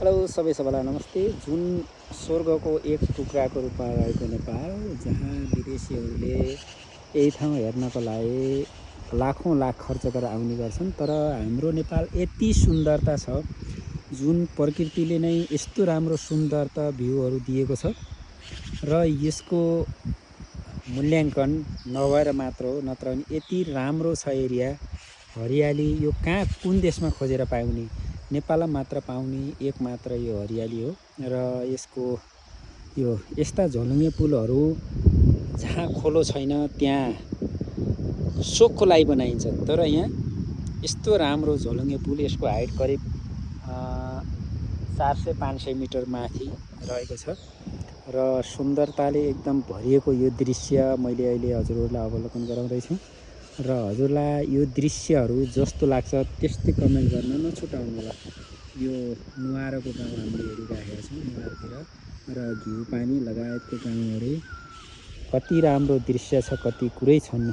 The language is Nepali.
हेलो सबैलाई नमस्ते। जुन स्वर्गको एक टुक्राको रूपमा रहेको नेपाल, जहाँ विदेशीहरूले यही ठाउँ हेर्नको लागि लाखौँ लाख खर्च गरेर आउने गर्छन्, तर हाम्रो नेपाल यति सुन्दरता छ, जुन प्रकृतिले नै यस्तो राम्रो सुन्दरता भ्यूहरू दिएको छ र यसको मूल्याङ्कन नभएर मात्र हो, नत्र भने यति राम्रो छ एरिया, हरियाली। यो कहाँ कुन देशमा खोजेर पाउने, नेपालमा मात्र पाउने एक मात्र यो हरियाली हो। र यसको यो यस्ता झोलुङ्गे पुलहरू जहाँ खोलो छैन त्यहाँ सोखको लागि बनाइन्छ, तर यहाँ यस्तो राम्रो झोलुङ्गे पुल, यसको हाइट करिब 400-500 मिटर माथि रहेको छ र सुन्दरताले एकदम भरिएको यो दृश्य मैले अहिले हजुरहरूलाई अवलोकन गराउँदैछु र हजुरलाई यो दृश्यहरू जस्तो लाग्छ त्यस्तै कमेन्ट गर्न नछुटाउनु होला। यो नुवारको गाउँ हामीले हेरिराखेका छौँ, नुवारतिर र घिउ पानी लगायतको गाउँहरू कति राम्रो दृश्य छ, कति कुरै छन्।